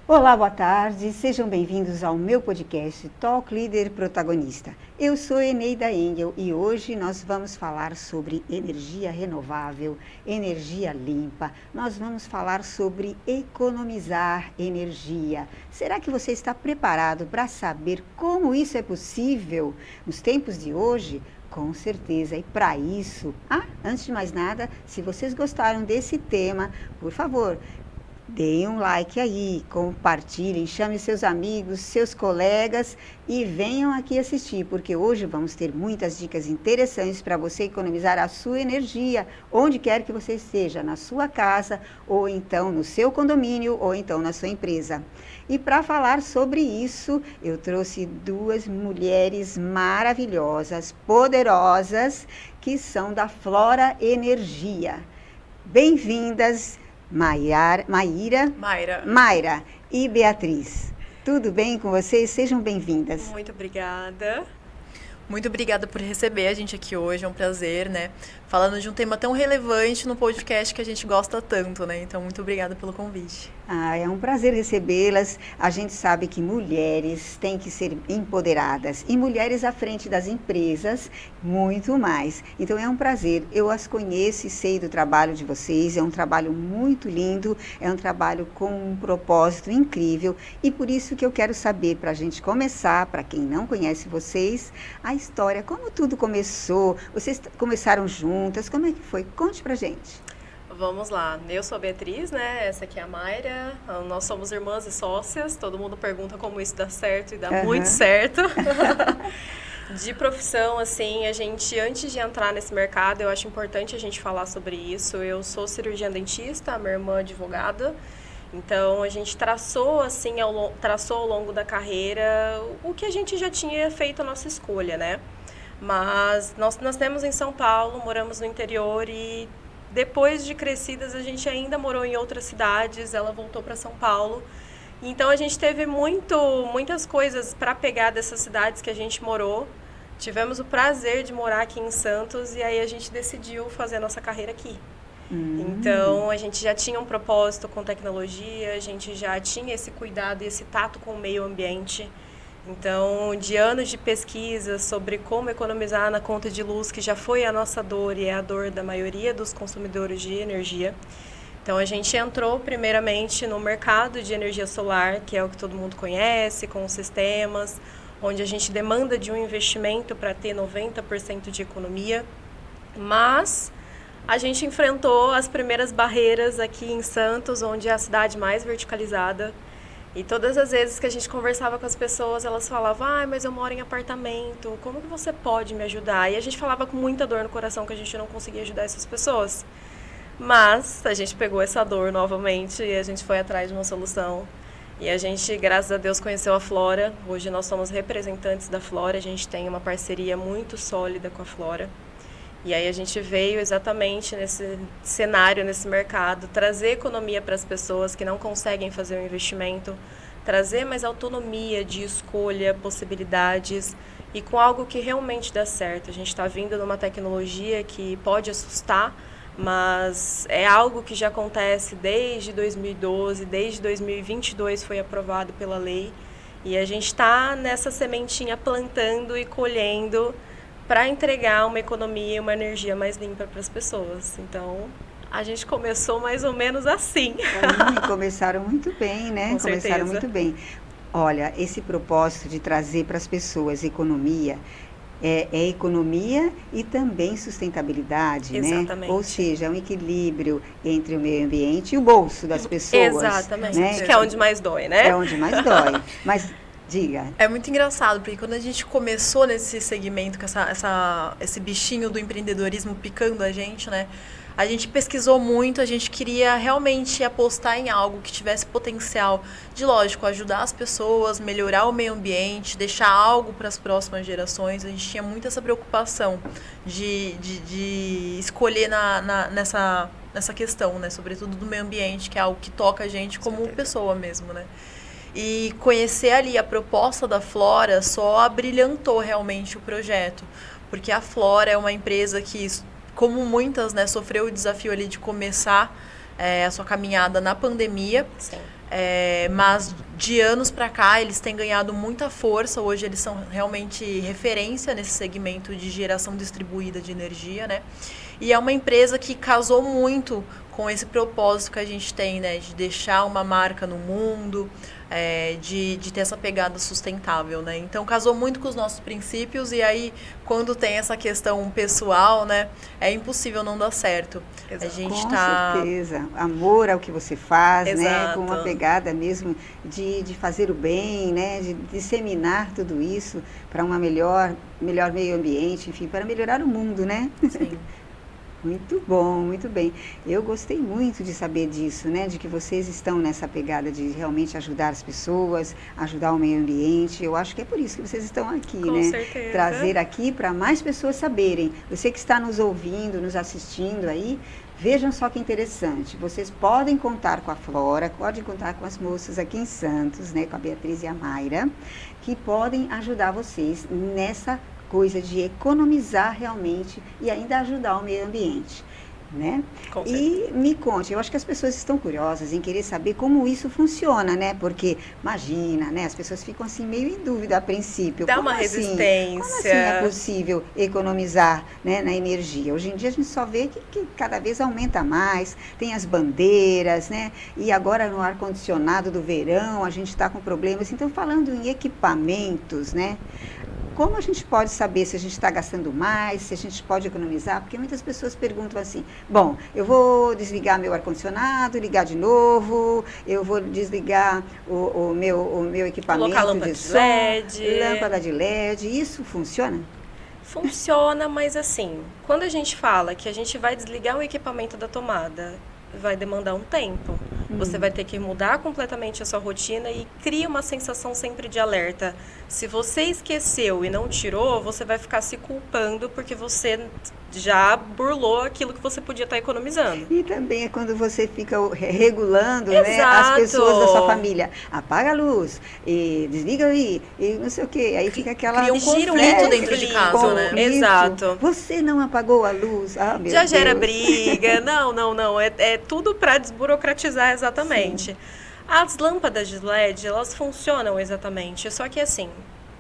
Olá, boa tarde, sejam bem-vindos ao meu podcast Talk Líder Protagonista. Eu sou Eneida Engel e hoje nós vamos falar sobre energia renovável, energia limpa, nós vamos falar sobre economizar energia. Será que você está preparado para saber como isso é possível nos tempos de hoje? Com certeza, e para isso, antes de mais nada, se vocês gostaram desse tema, por favor, deem um like aí, compartilhem, chamem seus amigos, seus colegas e venham aqui assistir, porque hoje vamos ter muitas dicas interessantes para você economizar a sua energia, onde quer que você esteja, na sua casa, ou então no seu condomínio, ou então na sua empresa. E para falar sobre isso, eu trouxe duas mulheres maravilhosas, poderosas, que são da Flora Energia. Bem-vindas! Mayra e Beatriz. Tudo bem com vocês? Sejam bem-vindas. Muito obrigada. Muito obrigada por receber a gente aqui hoje, é um prazer, né? Falando de um tema tão relevante no podcast que a gente gosta tanto, né? Então, muito obrigada pelo convite. É um prazer recebê-las. A gente sabe que mulheres têm que ser empoderadas e mulheres à frente das empresas, muito mais. Então, é um prazer. Eu as conheço e sei do trabalho de vocês. É um trabalho muito lindo, é um trabalho com um propósito incrível e por isso que eu quero saber, para a gente começar, para quem não conhece vocês, a história, como tudo começou, vocês começaram juntas, como é que foi? Conte pra gente. Vamos lá, eu sou a Beatriz, né, essa aqui é a Mayra, nós somos irmãs e sócias, todo mundo pergunta como isso dá certo e dá muito certo. De profissão, assim, a gente, antes de entrar nesse mercado, eu acho importante a gente falar sobre isso, eu sou cirurgiã dentista, a minha irmã advogada, então a gente traçou, assim, traçou ao longo da carreira o que a gente já tinha feito a nossa escolha, né? Mas nós nascemos em São Paulo, moramos no interior e depois de crescidas a gente ainda morou em outras cidades, ela voltou para São Paulo. Então a gente teve muitas coisas para pegar dessas cidades que a gente morou. Tivemos o prazer de morar aqui em Santos e aí a gente decidiu fazer a nossa carreira aqui. Então, a gente já tinha um propósito com tecnologia, a gente já tinha esse cuidado e esse tato com o meio ambiente. Então, de anos de pesquisa sobre como economizar na conta de luz, que já foi a nossa dor e é a dor da maioria dos consumidores de energia. Então, a gente entrou primeiramente no mercado de energia solar, que é o que todo mundo conhece, com os sistemas, onde a gente demanda de um investimento para ter 90% de economia, mas a gente enfrentou as primeiras barreiras aqui em Santos, onde é a cidade mais verticalizada. E todas as vezes que a gente conversava com as pessoas, elas falavam, mas eu moro em apartamento, como que você pode me ajudar? E a gente falava com muita dor no coração que a gente não conseguia ajudar essas pessoas. Mas a gente pegou essa dor novamente e a gente foi atrás de uma solução. E a gente, graças a Deus, conheceu a Flora. Hoje nós somos representantes da Flora, a gente tem uma parceria muito sólida com a Flora. E aí a gente veio exatamente nesse cenário, nesse mercado, trazer economia para as pessoas que não conseguem fazer um investimento, trazer mais autonomia de escolha, possibilidades e com algo que realmente dá certo. A gente está vindo numa tecnologia que pode assustar, mas é algo que já acontece desde 2012, desde 2022 foi aprovado pela lei e a gente está nessa sementinha plantando e colhendo para entregar uma economia e uma energia mais limpa para as pessoas. Então, a gente começou mais ou menos assim. Começaram muito bem, né? Com começaram certeza. muito bem. Olha, esse propósito de trazer para as pessoas economia, é economia e também sustentabilidade, Exatamente. Né? Ou seja, é um equilíbrio entre o meio ambiente e o bolso das pessoas. Exatamente, né? que é onde mais dói, né? É onde mais dói. Mas diga. É muito engraçado, porque quando a gente começou nesse segmento, com esse bichinho do empreendedorismo picando a gente, né? A gente pesquisou muito, a gente queria realmente apostar em algo que tivesse potencial de, lógico, ajudar as pessoas, melhorar o meio ambiente, deixar algo para as próximas gerações. A gente tinha muito essa preocupação de escolher nessa questão, né? Sobretudo do meio ambiente, que é algo que toca a gente como pessoa mesmo, né? E conhecer ali a proposta da Flora só abrilhantou realmente o projeto, porque a Flora é uma empresa que, como muitas, né, sofreu o desafio ali de começar a sua caminhada na pandemia. Sim. Mas de anos para cá eles têm ganhado muita força. Hoje eles são realmente referência nesse segmento de geração distribuída de energia, né? E é uma empresa que casou muito com esse propósito que a gente tem, né? De deixar uma marca no mundo, de ter essa pegada sustentável, né? Então casou muito com os nossos princípios, e aí quando tem essa questão pessoal, né? É impossível não dar certo. Exato. A gente Com tá... certeza. Amor ao que você faz, né? Exato. Com uma pegada mesmo de fazer o bem, né? De disseminar tudo isso para uma melhor meio ambiente, enfim, para melhorar o mundo, né? Sim. Muito bom, muito bem. Eu gostei muito de saber disso, né? De que vocês estão nessa pegada de realmente ajudar as pessoas, ajudar o meio ambiente. Eu acho que é por isso que vocês estão aqui, Com né? certeza. Trazer aqui para mais pessoas saberem. Você que está nos ouvindo, nos assistindo aí, vejam só que interessante. Vocês podem contar com a Flora, podem contar com as moças aqui em Santos, né? Com a Beatriz e a Mayra, que podem ajudar vocês nessa coisa de economizar realmente e ainda ajudar o meio ambiente, né? Com E me conte, eu acho que as pessoas estão curiosas em querer saber como isso funciona, né? Porque, imagina, né? As pessoas ficam assim meio em dúvida a princípio. Dá Como uma assim? resistência. Como assim é possível economizar, né, na energia? Hoje em dia a gente só vê que cada vez aumenta mais, tem as bandeiras, né? E agora no ar-condicionado do verão a gente está com problemas. Então, falando em equipamentos, né? Como a gente pode saber se a gente está gastando mais, se a gente pode economizar? Porque muitas pessoas perguntam assim, bom, eu vou desligar meu ar-condicionado, ligar de novo, eu vou desligar o meu equipamento Colocar lâmpada de LED. lâmpada de LED, isso funciona? Funciona, mas assim, quando a gente fala que a gente vai desligar o equipamento da tomada, vai demandar um tempo. Você vai ter que mudar completamente a sua rotina e cria uma sensação sempre de alerta. Se você esqueceu e não tirou, você vai ficar se culpando porque você já burlou aquilo que você podia estar economizando. E também é quando você fica regulando, né, as Exato. pessoas da sua família. Apaga a luz, e desliga aí, e não sei o quê. Aí fica aquela... Cria um conflito dentro de casa, né? conflito. Exato. Você não apagou a luz. Ah, meu Já gera Deus. briga. Não. É tudo para desburocratizar exatamente. Sim. As lâmpadas de LED, elas funcionam exatamente. Só que assim,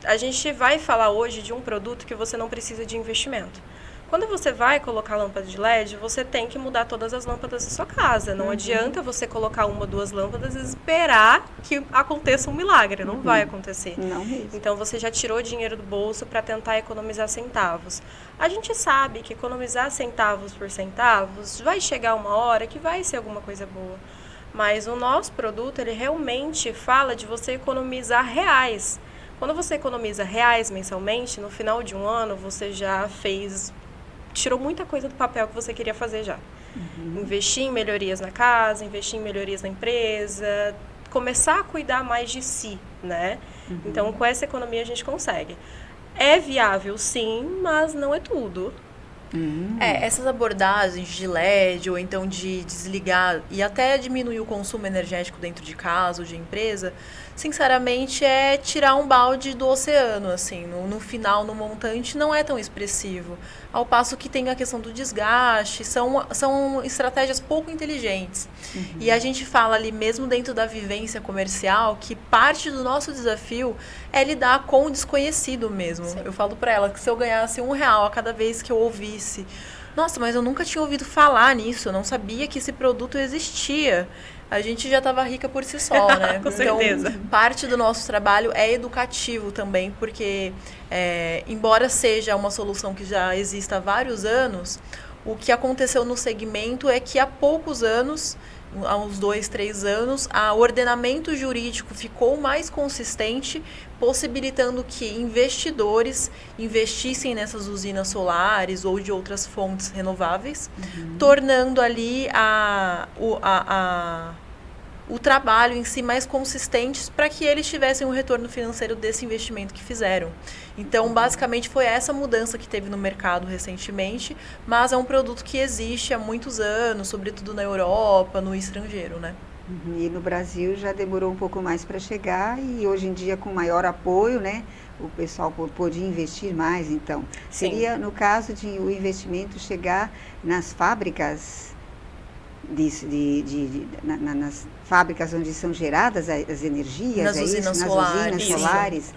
a gente vai falar hoje de um produto que você não precisa de investimento. Quando você vai colocar lâmpada de LED, você tem que mudar todas as lâmpadas da sua casa. Não adianta você colocar uma ou duas lâmpadas e esperar que aconteça um milagre. Não vai acontecer. Não mesmo. Então, você já tirou dinheiro do bolso para tentar economizar centavos. A gente sabe que economizar centavos por centavos vai chegar uma hora que vai ser alguma coisa boa. Mas o nosso produto, ele realmente fala de você economizar reais. Quando você economiza reais mensalmente, no final de um ano, você já tirou muita coisa do papel que você queria fazer já. Investir em melhorias na casa, investir em melhorias na empresa, começar a cuidar mais de si, né? Então, com essa economia a gente consegue. É viável, sim, mas não é tudo. Essas abordagens de LED ou então de desligar e até diminuir o consumo energético dentro de casa ou de empresa, sinceramente é tirar um balde do oceano, assim, no final, no montante, não é tão expressivo. Ao passo que tem a questão do desgaste, são estratégias pouco inteligentes. E a gente fala ali mesmo dentro da vivência comercial que parte do nosso desafio é lidar com o desconhecido mesmo. Sim. Eu falo para ela que se eu ganhasse R$1 a cada vez que eu ouvisse, nossa, mas eu nunca tinha ouvido falar nisso, eu não sabia que esse produto existia, a gente já estava rica por si só, né? Com certeza. Então, parte do nosso trabalho é educativo também, porque embora seja uma solução que já exista há vários anos, o que aconteceu no segmento é que há poucos anos, há uns 2, 3 anos, o ordenamento jurídico ficou mais consistente, possibilitando que investidores investissem nessas usinas solares ou de outras fontes renováveis, tornando ali o trabalho em si mais consistente para que eles tivessem um retorno financeiro desse investimento que fizeram. Então, basicamente, foi essa mudança que teve no mercado recentemente, mas é um produto que existe há muitos anos, sobretudo na Europa, no estrangeiro, né? E no Brasil já demorou um pouco mais para chegar e hoje em dia com maior apoio, né? O pessoal pôde investir mais, então. Sim. Seria, no caso de o investimento chegar nas fábricas nas fábricas onde são geradas as energias, nas usinas solares.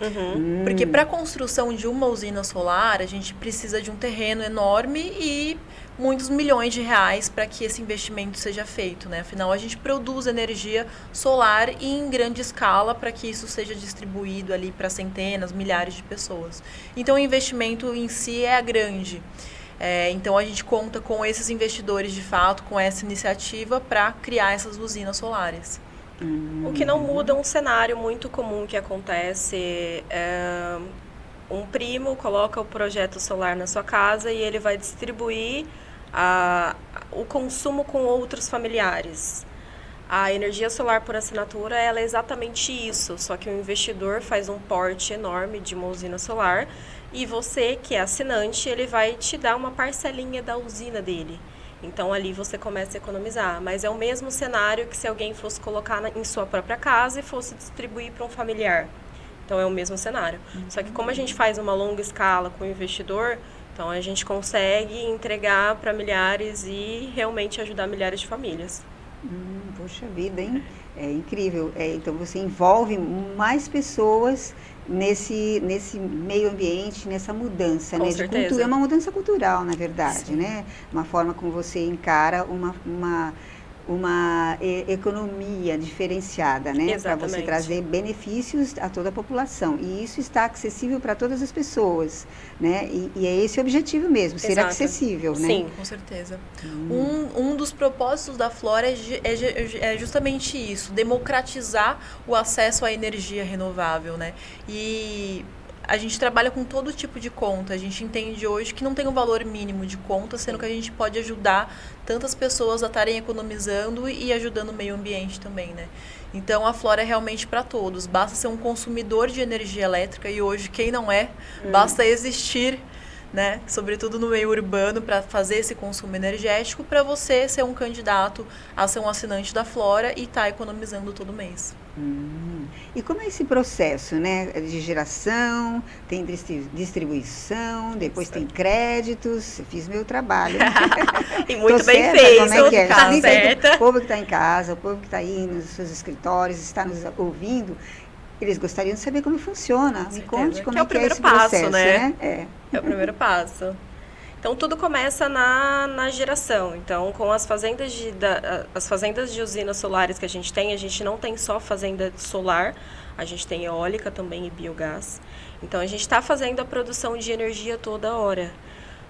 Porque para a construção de uma usina solar, a gente precisa de um terreno enorme e muitos milhões de reais para que esse investimento seja feito, né? Afinal, a gente produz energia solar em grande escala para que isso seja distribuído ali para centenas, milhares de pessoas. Então, o investimento em si é grande. Então, a gente conta com esses investidores, de fato, com essa iniciativa para criar essas usinas solares. O que não muda um cenário muito comum que acontece um primo coloca o projeto solar na sua casa e ele vai distribuir o consumo com outros familiares. A energia solar por assinatura ela é exatamente isso, só que o investidor faz um porte enorme de uma usina solar e você, que é assinante, ele vai te dar uma parcelinha da usina dele. Então, ali você começa a economizar. Mas é o mesmo cenário que se alguém fosse colocar em sua própria casa e fosse distribuir para um familiar. Então, é o mesmo cenário. Só que como a gente faz uma longa escala com o investidor, então a gente consegue entregar para milhares e realmente ajudar milhares de famílias. Poxa vida, hein? É incrível. Então, você envolve mais pessoas nesse meio ambiente, nessa mudança, Com né? certeza. De cultura. É uma mudança cultural, na verdade, Sim. né? Uma forma como você encara uma economia diferenciada, né? Para você Exatamente. trazer benefícios a toda a população. E isso está acessível para todas as pessoas, né? E é esse o objetivo mesmo, ser Exato. acessível, né? Sim. Com certeza. Um dos propósitos da Flora é justamente isso, democratizar o acesso à energia renovável, né? E a gente trabalha com todo tipo de conta. A gente entende hoje que não tem um valor mínimo de conta, sendo que a gente pode ajudar tantas pessoas a estarem economizando e ajudando o meio ambiente também, né? Então, a Flora é realmente para todos. Basta ser um consumidor de energia elétrica e hoje, quem não é, basta existir, né? Sobretudo no meio urbano, para fazer esse consumo energético, para você ser um candidato a ser um assinante da Flora e estar economizando todo mês. E como é esse processo, né? De geração, tem distribuição, depois tem créditos. Eu fiz meu trabalho. E muito Tô bem certa? feito. Como é que é? Tá Explica aí pro certa. povo que está em casa, o povo que está aí nos seus escritórios, está nos ouvindo, eles gostariam de saber como funciona. Me certeza. conte como Que é o é que é primeiro esse passo, processo, né? É. É o primeiro passo. Então, tudo começa na geração. Então, com as fazendas de usinas solares que a gente não tem só fazenda solar, a gente tem eólica também e biogás. Então, a gente está fazendo a produção de energia toda hora.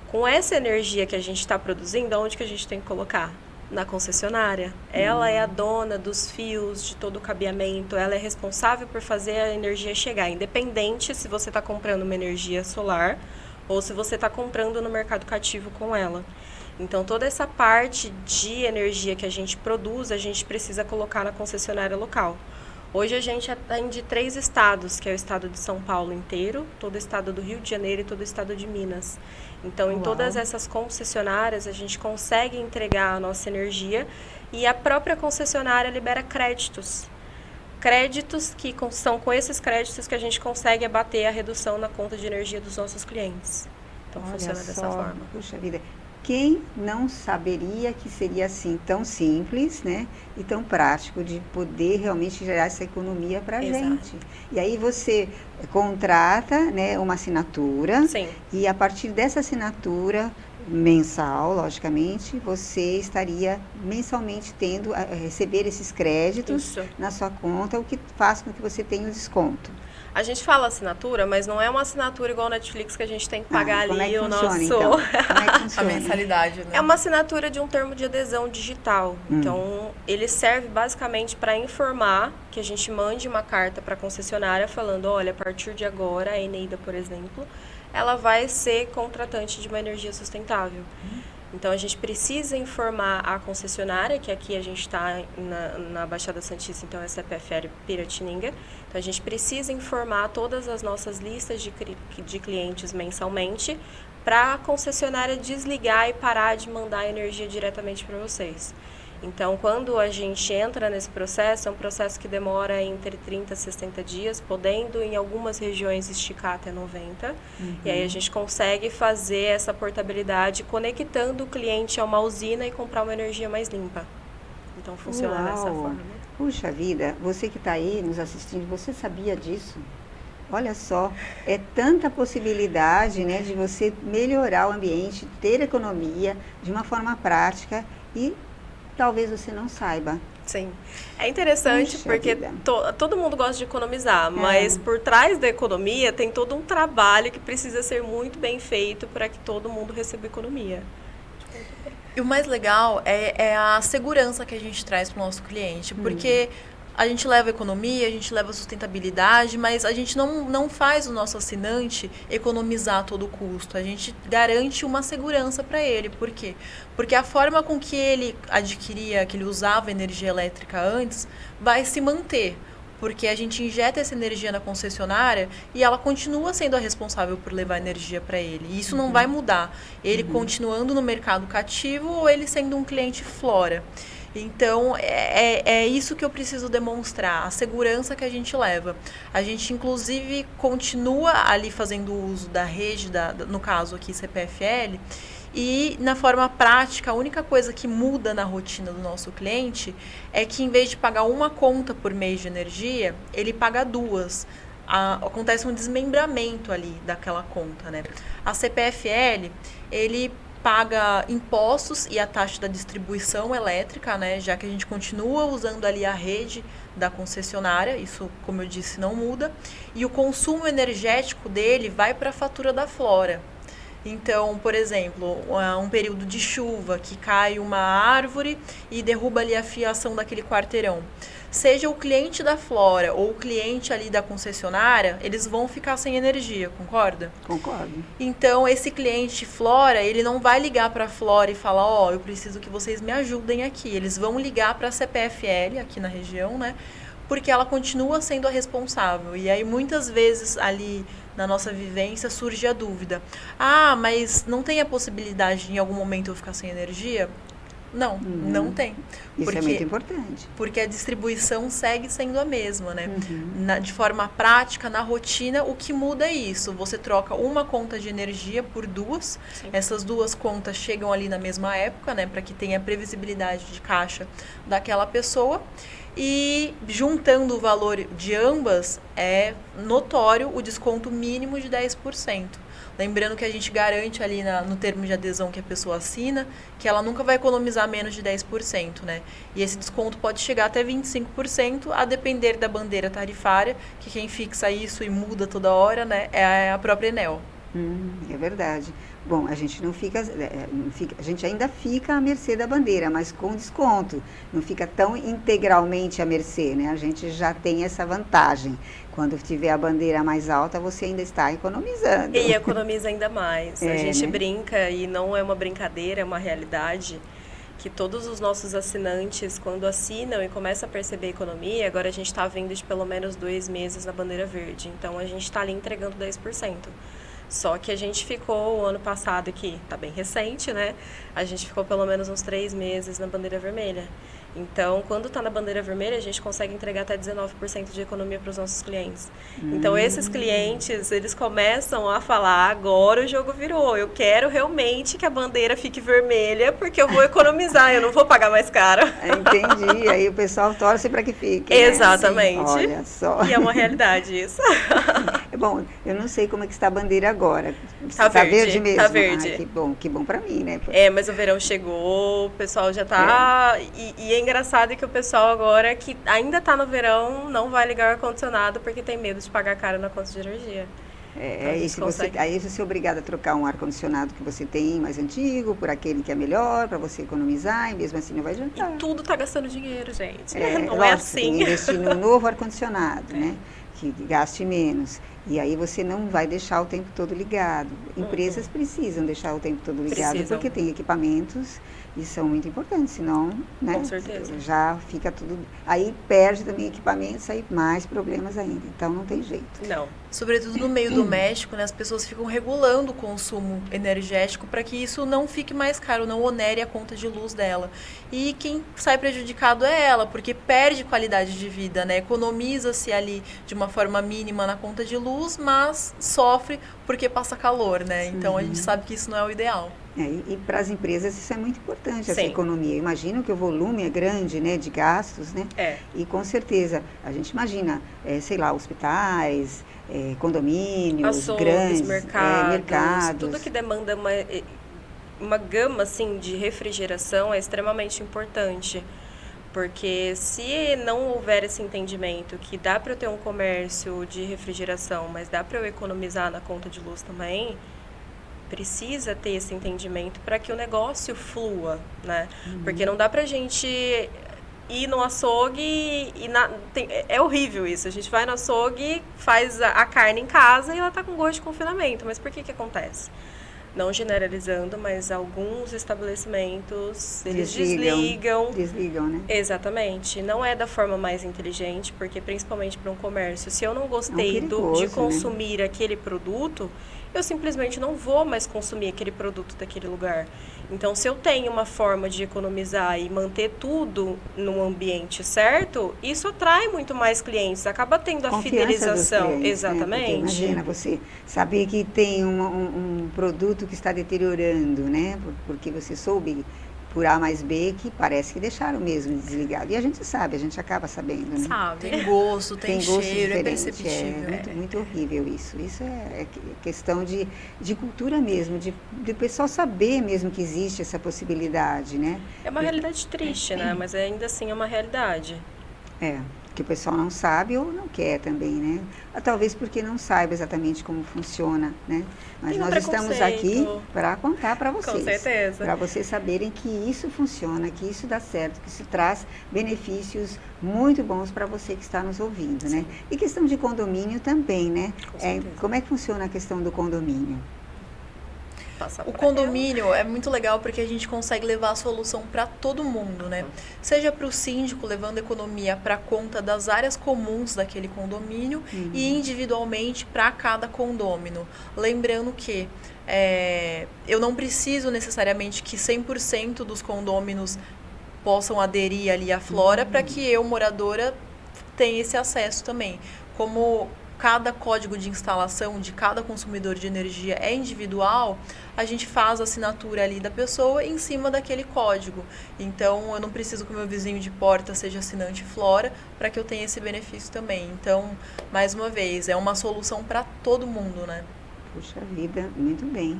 Com essa energia que a gente está produzindo, onde que a gente tem que colocar? Na concessionária. Ela é a dona dos fios, de todo o cabeamento, ela é responsável por fazer a energia chegar, independente se você está comprando uma energia solar ou se você está comprando no mercado cativo com ela. Então, toda essa parte de energia que a gente produz, a gente precisa colocar na concessionária local. Hoje a gente atende 3 estados, que é o estado de São Paulo inteiro, todo o estado do Rio de Janeiro e todo o estado de Minas. Então, em todas essas concessionárias, a gente consegue entregar a nossa energia e a própria concessionária libera créditos. Créditos que são com esses créditos que a gente consegue abater a redução na conta de energia dos nossos clientes. Então, funciona dessa forma. Puxa vida. Quem não saberia que seria assim tão simples, né, e tão prático de poder realmente gerar essa economia para a gente? E aí você contrata, né, uma assinatura. Sim. E a partir dessa assinatura mensal, logicamente, você estaria mensalmente tendo a receber esses créditos Isso. na sua conta, o que faz com que você tenha o desconto. A gente fala assinatura, mas não é uma assinatura igual a Netflix que a gente tem que pagar como ali é que o funciona, nosso... então? Como é que A funciona? mensalidade, né? É uma assinatura de um termo de adesão digital. Então, ele serve basicamente para informar que a gente mande uma carta para a concessionária falando, olha, a partir de agora, a Eneida, por exemplo, ela vai ser contratante de uma energia sustentável. Então, a gente precisa informar a concessionária, que aqui a gente está na Baixada Santista, então é CPFL Piratininga. Então, a gente precisa informar todas as nossas listas de clientes mensalmente para a concessionária desligar e parar de mandar energia diretamente para vocês. Então, quando a gente entra nesse processo, é um processo que demora entre 30 e 60 dias, podendo em algumas regiões esticar até 90. E aí a gente consegue fazer essa portabilidade conectando o cliente a uma usina e comprar uma energia mais limpa. Então funciona dessa Uau! forma. Puxa vida, você que está aí nos assistindo, você sabia disso? Olha só, é tanta possibilidade, né, de você melhorar o ambiente, ter economia de uma forma prática e talvez você não saiba. Sim. É interessante Puxa porque vida. todo mundo gosta de economizar, mas por trás da economia tem todo um trabalho que precisa ser muito bem feito para que todo mundo receba economia. E o mais legal é a segurança que a gente traz para o nosso cliente, porque a gente leva economia, a gente leva sustentabilidade, mas a gente não faz o nosso assinante economizar a todo custo. A gente garante uma segurança para ele. Por quê? Porque a forma com que ele adquiria, que ele usava energia elétrica antes, vai se manter. Porque a gente injeta essa energia na concessionária e ela continua sendo a responsável por levar energia para ele. E isso não vai mudar. Ele continuando no mercado cativo ou ele sendo um cliente Flora. Então, é isso que eu preciso demonstrar, a segurança que a gente leva. A gente, inclusive, continua ali fazendo uso da rede, no caso aqui CPFL, e na forma prática, a única coisa que muda na rotina do nosso cliente é que, em vez de pagar uma conta por mês de energia, ele paga duas. Acontece um desmembramento ali daquela conta, né? A CPFL, ele paga impostos e a taxa da distribuição elétrica, né, já que a gente continua usando ali a rede da concessionária, isso, como eu disse, não muda, e o consumo energético dele vai para a fatura da Flora. Então, por exemplo, um período de chuva que cai uma árvore e derruba ali a fiação daquele quarteirão. Seja o cliente da Flora ou o cliente ali da concessionária, eles vão ficar sem energia, concorda? Concordo. Então, esse cliente Flora, ele não vai ligar para a Flora e falar, ó, eu preciso que vocês me ajudem aqui. Eles vão ligar para a CPFL, aqui na região, né? Porque ela continua sendo a responsável. E aí, muitas vezes, ali na nossa vivência, surge a dúvida. Ah, mas não tem a possibilidade de, em algum momento, eu ficar sem energia? Não, não tem. Isso é muito importante. Porque a distribuição segue sendo a mesma, né? De forma prática, na rotina, o que muda é isso. Você troca uma conta de energia por duas. Sim. Essas duas contas chegam ali na mesma época, né? Para que tenha previsibilidade de caixa daquela pessoa. E juntando o valor de ambas, é notório o desconto mínimo de 10%. Lembrando que a gente garante ali no termo de adesão que a pessoa assina, que ela nunca vai economizar menos de 10%, né? E esse desconto pode chegar até 25%, a depender da bandeira tarifária, que quem fixa isso e muda toda hora, né, é a própria Enel. É verdade. Bom, a gente não fica, a gente ainda fica à mercê da bandeira, mas com desconto. Não fica tão integralmente à mercê, né? A gente já tem essa vantagem. Quando tiver a bandeira mais alta, você ainda está economizando. E economiza ainda mais. A gente, né? brinca, e não é uma brincadeira, é uma realidade, que todos os nossos assinantes, quando assinam e começam a perceber a economia, agora a gente está vendo de pelo menos 2 meses na bandeira verde. Então, a gente está ali entregando 10%. Só que a gente ficou, o ano passado, que está bem recente, né? A gente ficou pelo menos uns 3 meses na bandeira vermelha. Então, quando está na bandeira vermelha, a gente consegue entregar até 19% de economia para os nossos clientes. Então, esses clientes, eles começam a falar, agora o jogo virou. Eu quero realmente que a bandeira fique vermelha, porque eu vou economizar, eu não vou pagar mais caro. Entendi. Aí o pessoal torce para que fique. Exatamente. Né? Assim, olha só. E é uma realidade isso. Bom, eu não sei como é que está a bandeira agora. Tá verde mesmo? Tá verde. Ah, que bom para mim, né? Mas o verão chegou, o pessoal já tá... E é engraçado que o pessoal agora, que ainda tá no verão, não vai ligar o ar-condicionado porque tem medo de pagar caro na conta de energia. Aí você é obrigado a trocar um ar-condicionado que você tem mais antigo por aquele que é melhor, para você economizar, e mesmo assim não vai adiantar. E tudo tá gastando dinheiro, gente. Não lógico, é assim. Tem que investir no novo ar-condicionado, né? Que gaste menos. E aí você não vai deixar o tempo todo ligado. Empresas precisam deixar o tempo todo ligado, porque tem equipamentos e são muito importantes, senão, né? Com certeza. Já fica tudo... Aí perde também equipamentos, aí mais problemas ainda. Então não tem jeito. Não. Sobretudo no meio doméstico, né, as pessoas ficam regulando o consumo energético para que isso não fique mais caro, não onere a conta de luz dela. E quem sai prejudicado é ela, porque perde qualidade de vida, né? Economiza-se ali de uma forma mínima na conta de luz, luz, mas sofre porque passa calor, né? Então a gente sabe que isso não é o ideal. E para as empresas isso é muito importante, essa Sim. economia. Eu imagino que o volume é grande, né, de gastos, né? E com certeza, a gente imagina, sei lá, hospitais, condomínios, Açougues, grandes, mercados, tudo que demanda uma gama assim, de refrigeração é extremamente importante. Porque se não houver esse entendimento que dá para eu ter um comércio de refrigeração, mas dá para eu economizar na conta de luz também, precisa ter esse entendimento para que o negócio flua, né? Porque não dá pra gente ir no açougue é horrível isso. A gente vai no açougue, faz a carne em casa e ela tá com gosto de confinamento. Mas por que acontece? Não generalizando, mas alguns estabelecimentos, eles desligam. Desligam, né? Exatamente. Não é da forma mais inteligente, porque principalmente para um comércio, se eu não gostei perigoso, de consumir aquele produto, eu simplesmente não vou mais consumir aquele produto daquele lugar. Então, se eu tenho uma forma de economizar e manter tudo no ambiente certo, isso atrai muito mais clientes, acaba tendo a Confiança fidelização. dos clientes, Exatamente. Né? Imagina você saber que tem um produto que está deteriorando, né? Porque você soube por A mais B que parece que deixaram mesmo desligado. E a gente sabe, a gente acaba sabendo, né? Sabe. Tem gosto, tem gosto cheiro, é diferente, perceptível. muito horrível isso. Isso é questão de cultura mesmo, de o pessoal saber mesmo que existe essa possibilidade, né? É uma realidade triste, né? Mas ainda assim é uma realidade. Que o pessoal não sabe ou não quer também, né? Talvez porque não saiba exatamente como funciona, né? Mas Tem um nós estamos aqui para contar para vocês. Com certeza. Para vocês saberem que isso funciona, que isso dá certo, que isso traz benefícios muito bons para você que está nos ouvindo, né? E questão de condomínio também, né? Como é que funciona a questão do condomínio? O condomínio é muito legal porque a gente consegue levar a solução para todo mundo, né? Seja para o síndico levando economia para conta das áreas comuns daquele condomínio e individualmente para cada condômino. Lembrando que eu não preciso necessariamente que 100% dos condôminos possam aderir ali à Flora para que eu, moradora, tenha esse acesso também. Como cada código de instalação de cada consumidor de energia é individual, a gente faz a assinatura ali da pessoa em cima daquele código. Então, eu não preciso que o meu vizinho de porta seja assinante Flora para que eu tenha esse benefício também. Então, mais uma vez, é uma solução para todo mundo, né? Puxa vida, muito bem.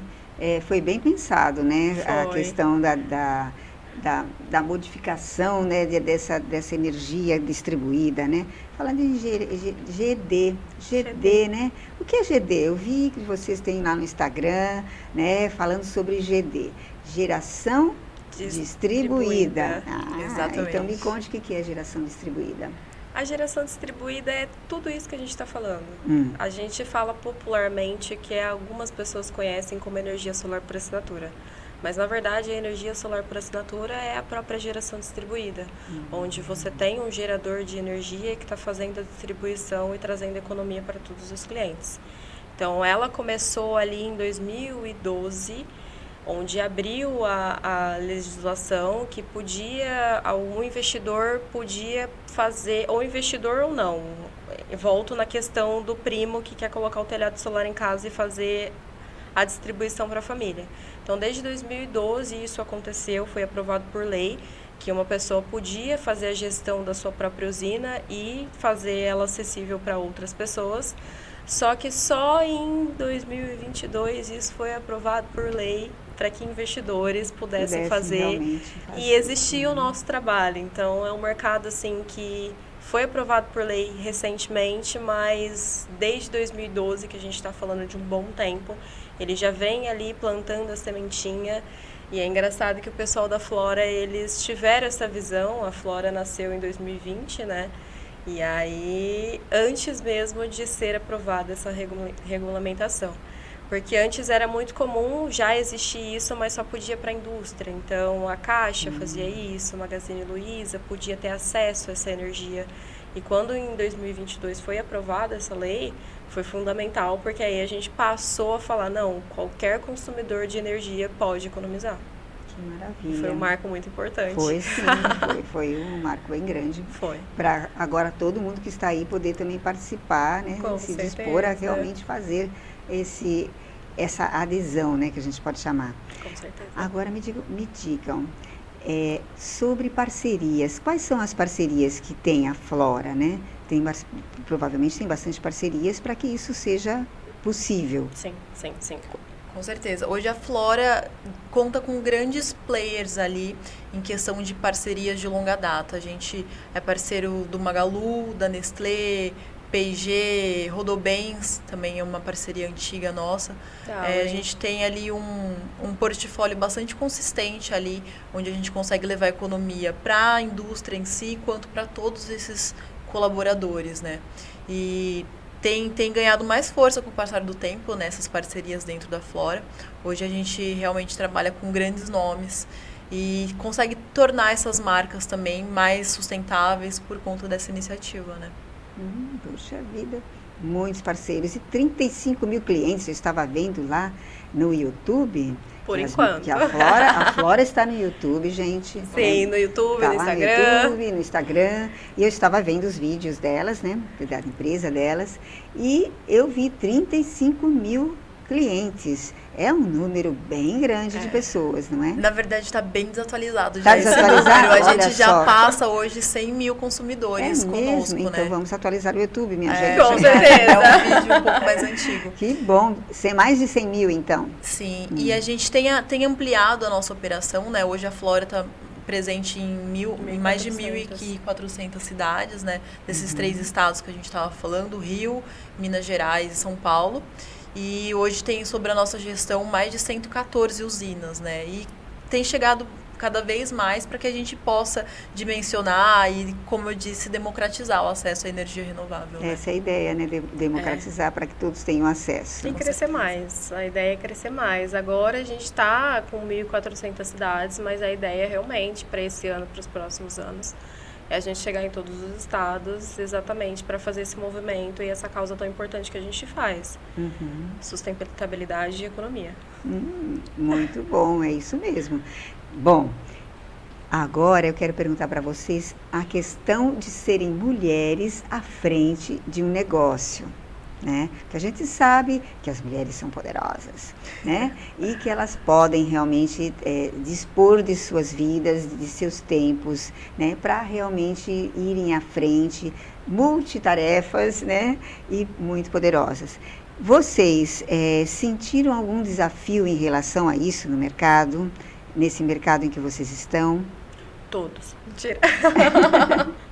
Foi bem pensado, né? Foi. A questão da modificação, né, dessa energia distribuída, né? Falando em GD, né? O que é GD? Eu vi que vocês têm lá no Instagram, né, falando sobre GD, geração distribuída. Exatamente. Então me conte o que é geração distribuída. A geração distribuída é tudo isso que a gente está falando. A gente fala popularmente que algumas pessoas conhecem como energia solar por assinatura. Mas, na verdade, a energia solar por assinatura é a própria geração distribuída, onde você tem um gerador de energia que está fazendo a distribuição e trazendo economia para todos os clientes. Então, ela começou ali em 2012, onde abriu a legislação que um investidor podia fazer, ou investidor ou não. Volto na questão do primo que quer colocar o telhado solar em casa e fazer a distribuição para a família. Então, desde 2012 isso aconteceu, foi aprovado por lei, que uma pessoa podia fazer a gestão da sua própria usina e fazer ela acessível para outras pessoas. Só que só em 2022 isso foi aprovado por lei para que investidores pudessem fazer e existia o nosso trabalho. Então, é um mercado assim que foi aprovado por lei recentemente, mas desde 2012, que a gente está falando de um bom tempo, ele já vem ali plantando a sementinha. E é engraçado que o pessoal da Flora, eles tiveram essa visão. A Flora nasceu em 2020, né? E aí, antes mesmo de ser aprovada essa regulamentação. Porque antes era muito comum, já existia isso, mas só podia para a indústria. Então, a Caixa fazia isso, o Magazine Luiza podia ter acesso a essa energia. E quando em 2022 foi aprovada essa lei, foi fundamental, porque aí a gente passou a falar, não, qualquer consumidor de energia pode economizar. Que Que maravilha. Foi um marco muito importante. Foi sim, foi um marco bem grande. Foi. Para agora todo mundo que está aí poder também participar, né? Com se certeza. dispor a realmente fazer essa adesão, né? Que a gente pode chamar. Com certeza. Agora me digam, sobre parcerias. Quais são as parcerias que tem a Flora, né? Provavelmente tem bastante parcerias para que isso seja possível. Sim, sim, sim. Com certeza. Hoje a Flora conta com grandes players ali em questão de parcerias de longa data. A gente é parceiro do Magalu, da Nestlé, P&G, Rodobens, também é uma parceria antiga nossa. A gente tem ali um portfólio bastante consistente ali, onde a gente consegue levar a economia para a indústria em si, quanto para todos esses colaboradores, né? E tem ganhado mais força com o passar do tempo nessas parcerias dentro da Flora. Hoje a gente realmente trabalha com grandes nomes e consegue tornar essas marcas também mais sustentáveis por conta dessa iniciativa, né? Puxa vida, muitos parceiros e 35 mil clientes, eu estava vendo lá no YouTube. Por enquanto. Que a Flora está no YouTube, gente. Sim, no YouTube, tá no lá Instagram. No YouTube, no Instagram. E eu estava vendo os vídeos delas, né? Da empresa delas. E eu vi 35 mil clientes. É um número bem grande de pessoas, não é? Na verdade, está bem desatualizado. Está desatualizado? A gente já passa hoje 100 mil consumidores conosco, mesmo? Então né? vamos atualizar o YouTube, minha gente. Com certeza. É um vídeo um pouco mais antigo. Que bom. Mais de 100 mil, então. Sim, e a gente tem ampliado a nossa operação, né? Hoje a Flora está presente em mais de 1.400 cidades, né? Desses 3 estados que a gente estava falando, Rio, Minas Gerais e São Paulo. E hoje tem sobre a nossa gestão mais de 114 usinas, né? E tem chegado cada vez mais para que a gente possa dimensionar e, como eu disse, democratizar o acesso à energia renovável. Né? Essa é a ideia, né? Democratizar para que todos tenham acesso. Tem que crescer mais. A ideia é crescer mais. Agora a gente está com 1.400 cidades, mas a ideia realmente para esse ano, para os próximos anos, é a gente chegar em todos os estados exatamente para fazer esse movimento e essa causa tão importante que a gente faz. Sustentabilidade e economia. Muito bom, é isso mesmo. Bom, agora eu quero perguntar para vocês a questão de serem mulheres à frente de um negócio. Né? Que a gente sabe que as mulheres são poderosas, né? E que elas podem realmente dispor de suas vidas, de seus tempos, né? Para realmente irem à frente, multitarefas, né? E muito poderosas. Vocês sentiram algum desafio em relação a isso no mercado, nesse mercado em que vocês estão? Todos. Mentira.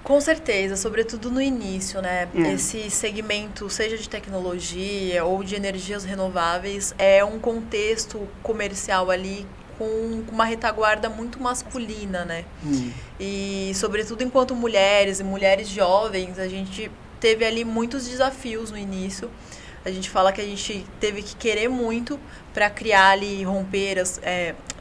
Com certeza, sobretudo no início, né? Esse segmento, seja de tecnologia ou de energias renováveis, é um contexto comercial ali com uma retaguarda muito masculina, né? E, sobretudo, enquanto mulheres e mulheres jovens, a gente teve ali muitos desafios no início. A gente fala que a gente teve que querer muito para criar ali, romper as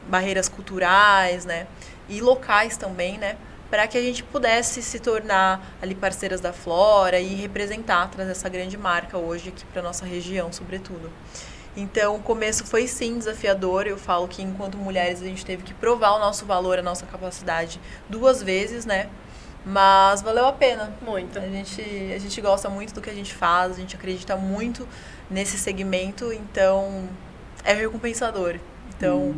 barreiras culturais, né? E locais também, né? Para que a gente pudesse se tornar ali parceiras da Flora e representar, trazer essa grande marca hoje aqui para nossa região, sobretudo. Então, o começo foi sim desafiador. Eu falo que enquanto mulheres a gente teve que provar o nosso valor, a nossa capacidade 2 vezes, né? Mas valeu a pena. Muito. A gente gosta muito do que a gente faz, a gente acredita muito nesse segmento, então é recompensador. Então,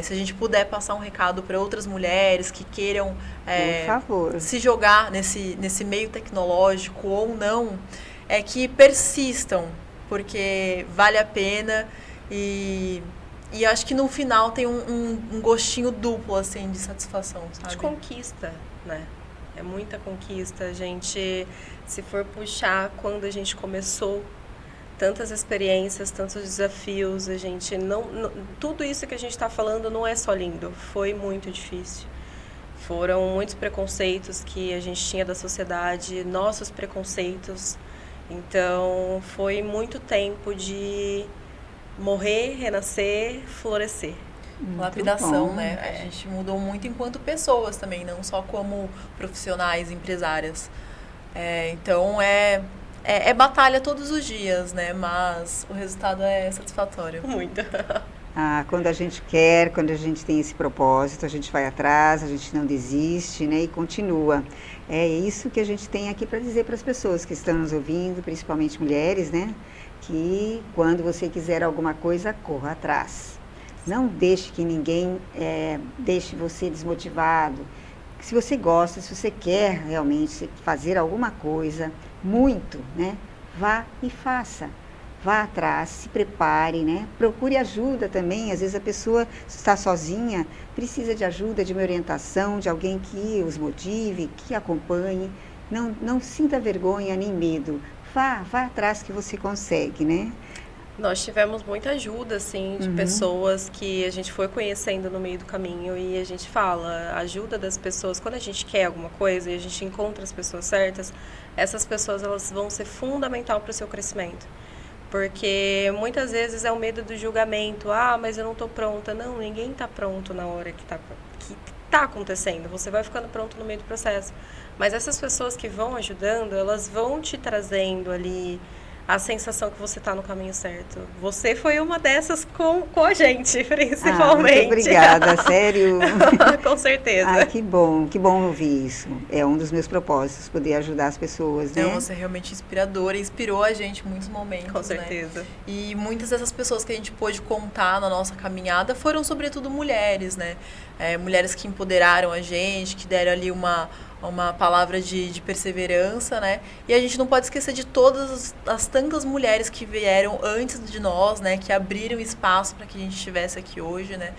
se a gente puder passar um recado para outras mulheres que queiram por favor, se jogar nesse meio tecnológico ou não, é que persistam, porque vale a pena e acho que no final tem um gostinho duplo, assim, de satisfação, sabe? De conquista, né? É muita conquista. A gente, se for puxar quando a gente começou, tantas experiências, tantos desafios, a gente tudo isso que a gente está falando não é só lindo, foi muito difícil. Foram muitos preconceitos que a gente tinha da sociedade, nossos preconceitos. Então, foi muito tempo de morrer, renascer, florescer. Lapidação, né? A gente mudou muito enquanto pessoas também, não só como profissionais, empresárias. Então, é batalha todos os dias, né? Mas o resultado é satisfatório. Muito. Quando a gente quer, quando a gente tem esse propósito, a gente vai atrás, a gente não desiste, né? E continua. É isso que a gente tem aqui para dizer para as pessoas que estão nos ouvindo, principalmente mulheres, né? Que quando você quiser alguma coisa, corra atrás. Não deixe que ninguém deixe você desmotivado. Se você gosta, se você quer realmente fazer alguma coisa, muito, né? Vá e faça. Vá atrás, se prepare, né? Procure ajuda também. Às vezes a pessoa está sozinha, precisa de ajuda, de uma orientação, de alguém que os motive, que acompanhe. Não sinta vergonha nem medo. Vá atrás que você consegue, né? Nós tivemos muita ajuda, assim, de pessoas que a gente foi conhecendo no meio do caminho e a gente fala, a ajuda das pessoas, quando a gente quer alguma coisa e a gente encontra as pessoas certas, essas pessoas elas vão ser fundamental para o seu crescimento. Porque muitas vezes é o medo do julgamento, mas eu não estou pronta. Não, ninguém está pronto na hora que tá acontecendo. Você vai ficando pronto no meio do processo. Mas essas pessoas que vão ajudando, elas vão te trazendo ali a sensação que você está no caminho certo. Você foi uma dessas com a gente, principalmente. Muito obrigada, sério. Com certeza. Que bom ouvir isso. É um dos meus propósitos, poder ajudar as pessoas, né? Então, você é realmente inspiradora, inspirou a gente em muitos momentos, com certeza. Né? E muitas dessas pessoas que a gente pôde contar na nossa caminhada foram, sobretudo, mulheres, né? Mulheres que empoderaram a gente, que deram ali uma palavra de perseverança, né? E a gente não pode esquecer de todas as tantas mulheres que vieram antes de nós, né? Que abriram espaço para que a gente estivesse aqui hoje, né?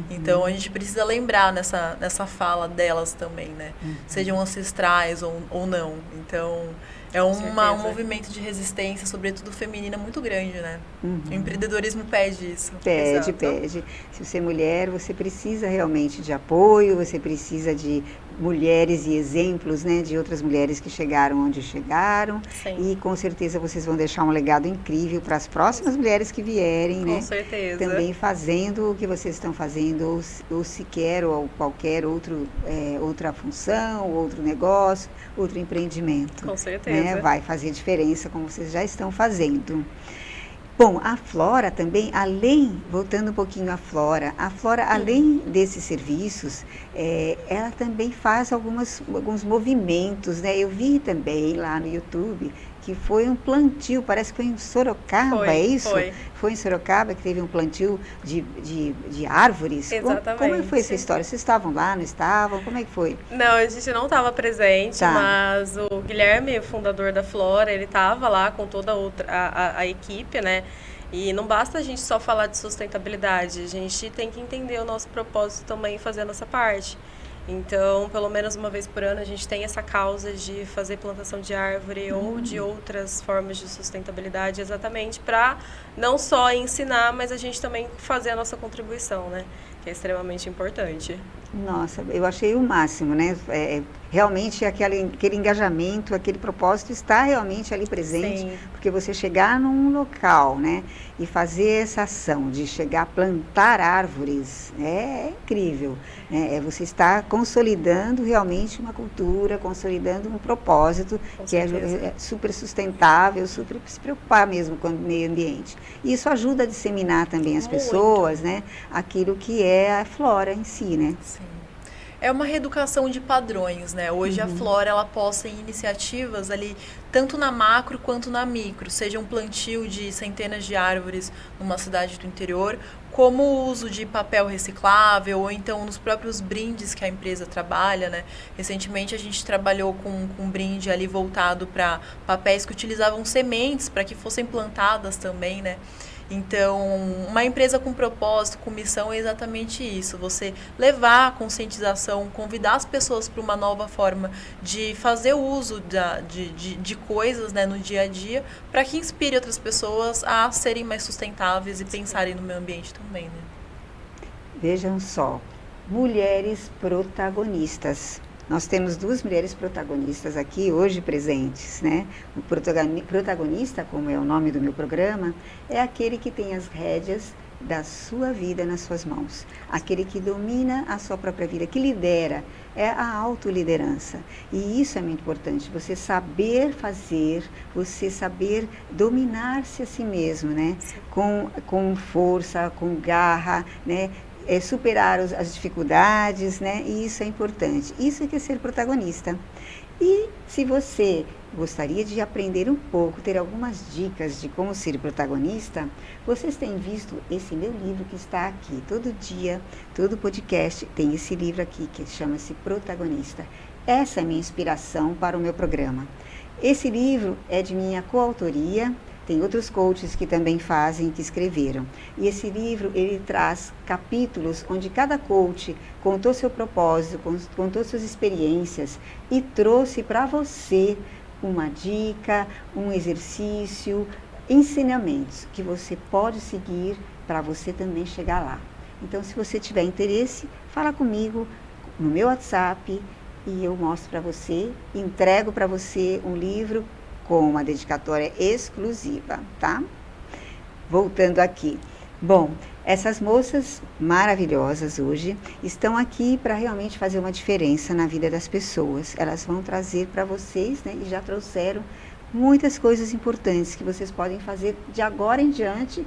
Então, a gente precisa lembrar nessa fala delas também, né? Sejam ancestrais ou não. Então, é um movimento de resistência, sobretudo feminina, muito grande, né? O empreendedorismo pede isso. Pede. Se você é mulher, você precisa realmente de apoio, você precisa de mulheres e exemplos, né, de outras mulheres que chegaram onde chegaram. Sim. E com certeza vocês vão deixar um legado incrível para as próximas mulheres que vierem, né? Com certeza. Também fazendo o que vocês estão fazendo, ou sequer, ou qualquer outra função, outro negócio, outro empreendimento. Com certeza. Né? Vai fazer diferença, como vocês já estão fazendo. Bom, a Flora também, voltando um pouquinho à Flora, além desses serviços, ela também faz alguns movimentos, né? Eu vi também lá no YouTube que foi um plantio, parece que foi em Sorocaba, é isso? Foi em Sorocaba que teve um plantio de árvores? Exatamente. Como foi essa história? Vocês estavam lá, não estavam? Como é que foi? Não, a gente não estava presente, mas o Guilherme, o fundador da Flora, ele estava lá com toda a equipe, né? E não basta a gente só falar de sustentabilidade, a gente tem que entender o nosso propósito também e fazer a nossa parte. Então, pelo menos uma vez por ano, a gente tem essa causa de fazer plantação de árvore ou de outras formas de sustentabilidade, exatamente para não só ensinar, mas a gente também fazer a nossa contribuição, né? Que é extremamente importante. Nossa, eu achei o máximo, né? Realmente aquele engajamento, aquele propósito está realmente ali presente. Sim. Porque você chegar num local, né? E fazer essa ação de chegar a plantar árvores é incrível. Né? Você está consolidando realmente uma cultura, consolidando um propósito que é super sustentável, super se preocupar mesmo com o meio ambiente. E isso ajuda a disseminar também as pessoas, né? Aquilo que é a Flora em si, né? Sim. É uma reeducação de padrões, né? Hoje a Flora, ela posta em iniciativas ali, tanto na macro quanto na micro, seja um plantio de centenas de árvores numa cidade do interior, como o uso de papel reciclável, ou então nos próprios brindes que a empresa trabalha, né? Recentemente a gente trabalhou com um brinde ali voltado para papéis que utilizavam sementes para que fossem plantadas também, né? Então, uma empresa com propósito, com missão é exatamente isso. Você levar a conscientização, convidar as pessoas para uma nova forma de fazer uso de coisas, né, no dia a dia, para que inspire outras pessoas a serem mais sustentáveis e pensarem no meio ambiente também, né? Vejam só, mulheres protagonistas. Nós temos duas mulheres protagonistas aqui hoje presentes, né? O protagonista, como é o nome do meu programa, é aquele que tem as rédeas da sua vida nas suas mãos. Aquele que domina a sua própria vida, que lidera, é a autoliderança. E isso é muito importante, você saber fazer, você saber dominar-se a si mesmo, né? Com força, com garra, né? Superar as dificuldades, né? E isso é importante. Isso é que é ser protagonista. E se você gostaria de aprender um pouco, ter algumas dicas de como ser protagonista, vocês têm visto esse meu livro que está aqui. Todo dia, todo podcast tem esse livro aqui que chama-se Protagonista. Essa é a minha inspiração para o meu programa. Esse livro é de minha coautoria. Tem outros coaches que também fazem, que escreveram. E esse livro, ele traz capítulos onde cada coach contou seu propósito, contou suas experiências e trouxe para você uma dica, um exercício, ensinamentos que você pode seguir para você também chegar lá. Então, se você tiver interesse, fala comigo no meu WhatsApp e eu mostro para você, entrego para você um livro com uma dedicatória exclusiva, tá? Voltando aqui. Bom, essas moças maravilhosas hoje estão aqui para realmente fazer uma diferença na vida das pessoas. Elas vão trazer para vocês, né, e já trouxeram muitas coisas importantes que vocês podem fazer de agora em diante,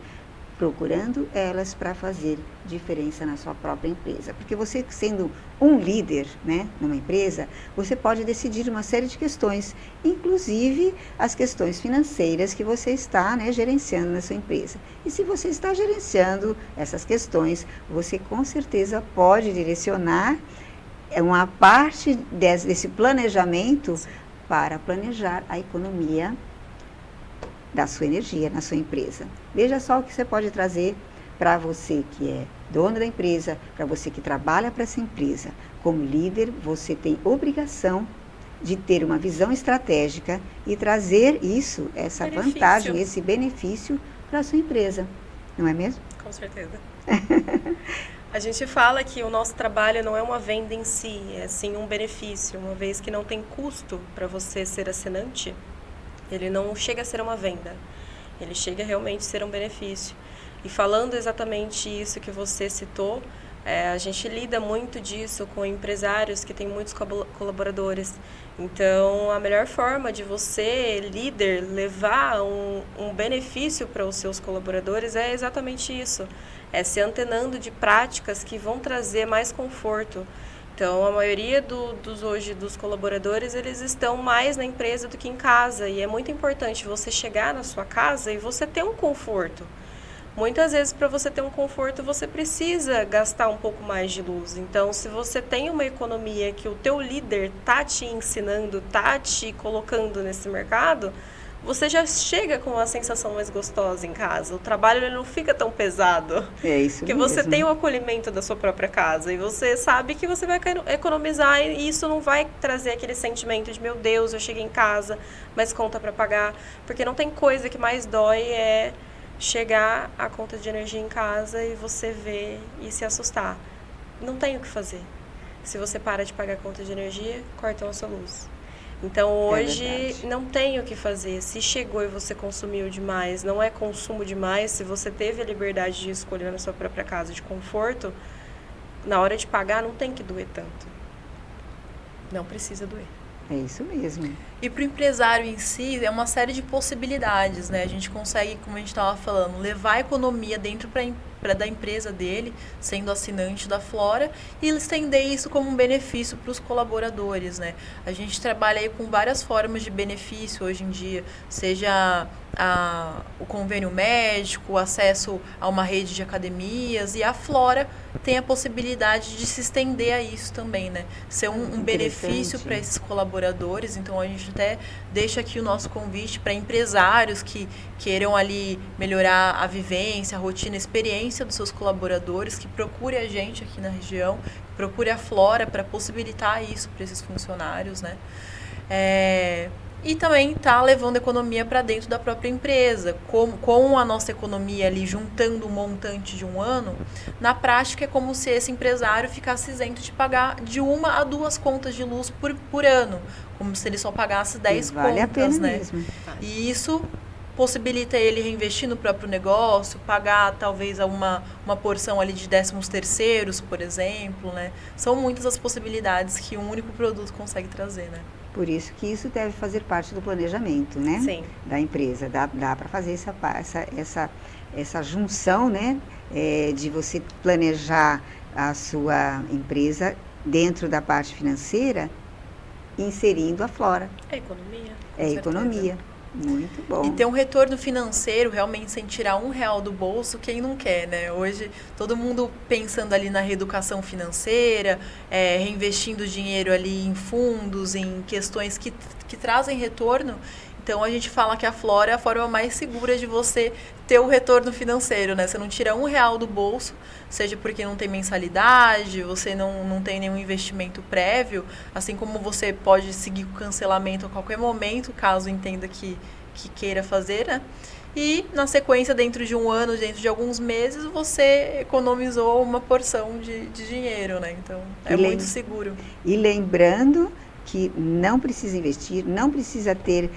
procurando elas para fazer diferença na sua própria empresa. Porque você, sendo um líder, né, numa empresa, você pode decidir uma série de questões, inclusive as questões financeiras que você está, né, gerenciando na sua empresa. E se você está gerenciando essas questões, você com certeza pode direcionar uma parte desse planejamento para planejar a economia da sua energia na sua empresa. Veja só o que você pode trazer para você que é dono da empresa, para você que trabalha para essa empresa. Como líder, você tem obrigação de ter uma visão estratégica e trazer isso, essa vantagem, esse benefício para a sua empresa. Não é mesmo? Com certeza. A gente fala que o nosso trabalho não é uma venda em si, é sim um benefício, uma vez que não tem custo para você ser assinante. Ele não chega a ser uma venda, ele chega realmente a ser um benefício. E falando exatamente isso que você citou, a gente lida muito disso com empresários que têm muitos colaboradores. Então, a melhor forma de você, líder, levar um benefício para os seus colaboradores é exatamente isso. É se antenando de práticas que vão trazer mais conforto. Então, a maioria dos colaboradores, eles estão mais na empresa do que em casa. E é muito importante você chegar na sua casa e você ter um conforto. Muitas vezes, para você ter um conforto, você precisa gastar um pouco mais de luz. Então, se você tem uma economia que o teu líder está te ensinando, está te colocando nesse mercado, você já chega com uma sensação mais gostosa em casa. O trabalho ele não fica tão pesado. É isso porque mesmo. Você tem o acolhimento da sua própria casa e você sabe que você vai economizar e isso não vai trazer aquele sentimento de meu Deus, eu cheguei em casa, mas conta para pagar. Porque não tem coisa que mais dói é chegar a conta de energia em casa e você ver e se assustar. Não tem o que fazer. Se você para de pagar a conta de energia, cortam a sua luz. Então, hoje não tem o que fazer. Se chegou e você consumiu demais, não é consumo demais. Se você teve a liberdade de escolher na sua própria casa de conforto, na hora de pagar não tem que doer tanto. Não precisa doer. É isso mesmo. E para o empresário em si, é uma série de possibilidades, né? A gente consegue, como a gente estava falando, levar a economia dentro da empresa dele, sendo assinante da Flora, e estender isso como um benefício para os colaboradores, né? A gente trabalha aí com várias formas de benefício hoje em dia, seja o convênio médico, o acesso a uma rede de academias, e a Flora tem a possibilidade de se estender a isso também, né? Ser um benefício para esses colaboradores. Então, a gente até deixa aqui o nosso convite para empresários que queiram ali melhorar a vivência, a rotina, a experiência dos seus colaboradores, que procure a gente aqui na região, procure a Flora para possibilitar isso para esses funcionários, né? E também está levando economia para dentro da própria empresa. Com a nossa economia ali juntando um montante de um ano, na prática é como se esse empresário ficasse isento de pagar de 1 a 2 contas de luz por ano. Como se ele só pagasse 10 vale contas, a pena né? mesmo. E isso possibilita ele reinvestir no próprio negócio, pagar talvez uma porção ali de 13º, por exemplo, né? São muitas as possibilidades que um único produto consegue trazer, né? Por isso que isso deve fazer parte do planejamento, né? Sim. Da empresa. Dá para fazer essa junção, né? De você planejar a sua empresa dentro da parte financeira, inserindo a Flora. É economia. É economia. Muito bom. E ter um retorno financeiro, realmente, sem tirar R$1 do bolso, quem não quer, né? Hoje, todo mundo pensando ali na reeducação financeira, reinvestindo dinheiro ali em fundos, em questões que trazem retorno. Então, a gente fala que a Flora é a forma mais segura de você ter o retorno financeiro, né? Você não tira R$1 do bolso, seja porque não tem mensalidade, você não tem nenhum investimento prévio, assim como você pode seguir o cancelamento a qualquer momento, caso entenda que queira fazer, né? E, na sequência, dentro de um ano, dentro de alguns meses, você economizou uma porção de dinheiro, né? Então, muito seguro. E lembrando que não precisa investir, não precisa ter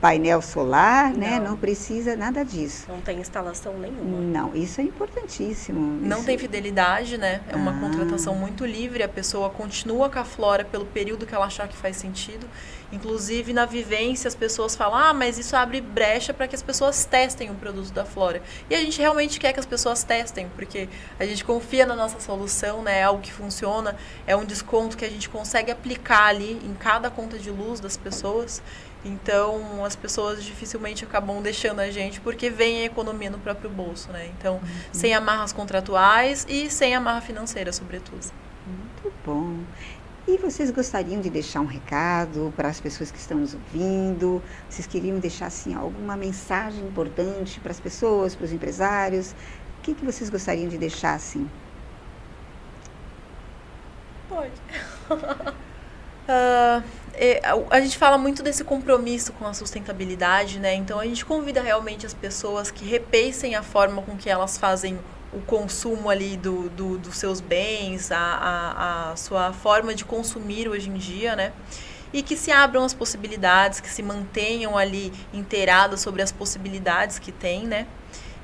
painel solar, né? Não precisa nada disso. Não tem instalação nenhuma. Não, isso é importantíssimo. Não tem fidelidade, né? É uma contratação muito livre, a pessoa continua com a Flora pelo período que ela achar que faz sentido. Inclusive, na vivência, as pessoas falam, mas isso abre brecha para que as pessoas testem o produto da Flora. E a gente realmente quer que as pessoas testem, porque a gente confia na nossa solução, né? É algo que funciona, é um desconto que a gente consegue aplicar ali em cada conta de luz das pessoas. Então, as pessoas dificilmente acabam deixando a gente porque vem a economia no próprio bolso, né? Então, sem amarras contratuais e sem amarra financeira, sobretudo. Muito bom. E vocês gostariam de deixar um recado para as pessoas que estão nos ouvindo? Vocês queriam deixar, assim, alguma mensagem importante para as pessoas, para os empresários? O que vocês gostariam de deixar, assim? Pode. A gente fala muito desse compromisso com a sustentabilidade, né? Então, a gente convida realmente as pessoas que repensem a forma com que elas fazem o consumo ali dos seus bens, a sua forma de consumir hoje em dia, né? E que se abram as possibilidades, que se mantenham ali inteiradas sobre as possibilidades que tem, né?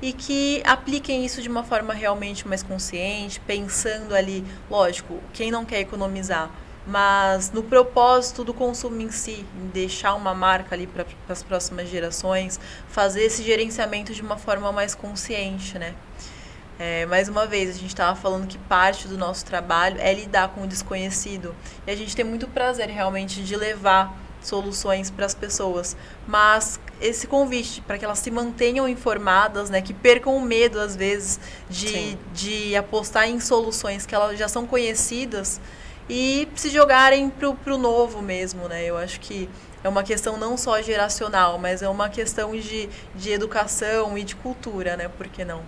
E que apliquem isso de uma forma realmente mais consciente, pensando ali, lógico, quem não quer economizar, mas no propósito do consumo em si, em deixar uma marca ali para as próximas gerações, fazer esse gerenciamento de uma forma mais consciente, né? Mais uma vez, a gente estava falando que parte do nosso trabalho é lidar com o desconhecido. E a gente tem muito prazer realmente de levar soluções para as pessoas. Mas esse convite para que elas se mantenham informadas, né, que percam o medo, às vezes, de apostar em soluções que elas já são conhecidas e se jogarem pro novo mesmo, né? Eu acho que é uma questão não só geracional, mas é uma questão de educação e de cultura, né? Por que não?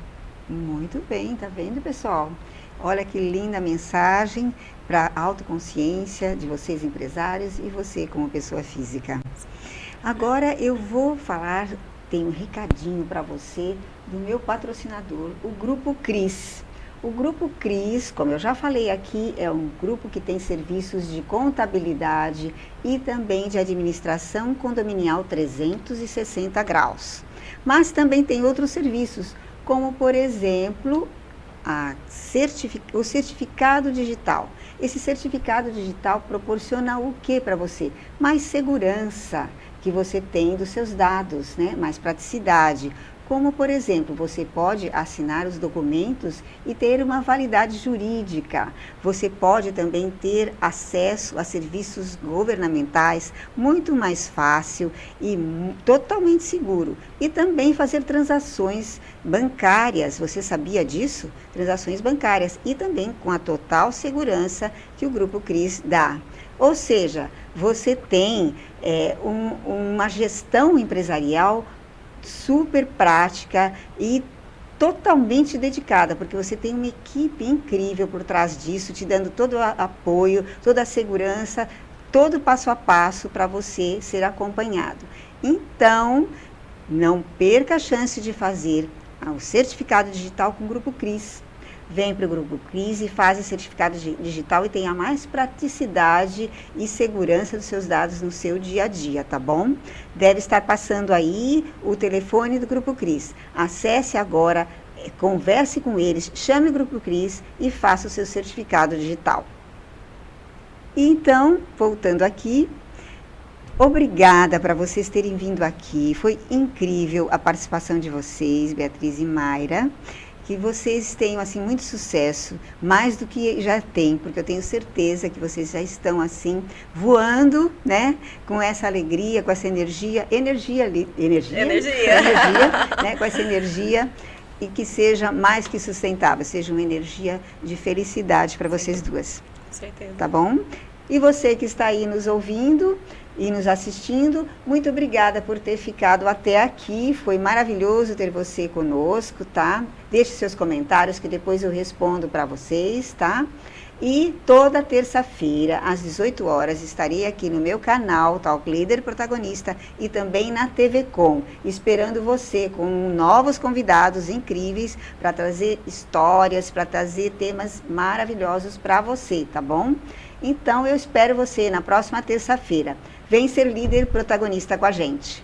Muito bem, tá vendo, pessoal? Olha que linda mensagem para a autoconsciência de vocês empresários e você como pessoa física. Agora eu vou falar, tem um recadinho para você do meu patrocinador, o Grupo CRIS. O Grupo CRIS, como eu já falei aqui, é um grupo que tem serviços de contabilidade e também de administração condominial 360 graus. Mas também tem outros serviços, como, por exemplo, o certificado digital. Esse certificado digital proporciona o que para você? Mais segurança que você tem dos seus dados, né? Mais praticidade. Como, por exemplo, você pode assinar os documentos e ter uma validade jurídica. Você pode também ter acesso a serviços governamentais muito mais fácil e totalmente seguro. E também fazer transações bancárias. Você sabia disso? Transações bancárias. E também com a total segurança que o Grupo CRIS dá. Ou seja, você tem uma gestão empresarial super prática e totalmente dedicada, porque você tem uma equipe incrível por trás disso, te dando todo o apoio, toda a segurança, todo passo a passo para você ser acompanhado. Então, não perca a chance de fazer o certificado digital com o Grupo Cris. Vem para o Grupo Cris e faz o certificado digital e tenha mais praticidade e segurança dos seus dados no seu dia a dia, tá bom? Deve estar passando aí o telefone do Grupo Cris. Acesse agora, converse com eles, chame o Grupo Cris e faça o seu certificado digital. Então, voltando aqui, obrigada para vocês terem vindo aqui. Foi incrível a participação de vocês, Beatriz e Mayra. Que vocês tenham, assim, muito sucesso, mais do que já tem, porque eu tenho certeza que vocês já estão, assim, voando, né? Com essa alegria, com essa energia, né? Com essa energia, e que seja mais que sustentável, seja uma energia de felicidade para vocês duas. Com certeza. Tá bom? E você que está aí nos ouvindo e nos assistindo, muito obrigada por ter ficado até aqui. Foi maravilhoso ter você conosco, tá? Deixe seus comentários que depois eu respondo para vocês, tá? E toda terça-feira, às 18 horas, estarei aqui no meu canal, Talk Leader Protagonista, e também na TV Com, esperando você com novos convidados incríveis para trazer histórias, para trazer temas maravilhosos para você, tá bom? Então, eu espero você na próxima terça-feira. Vem ser líder protagonista com a gente.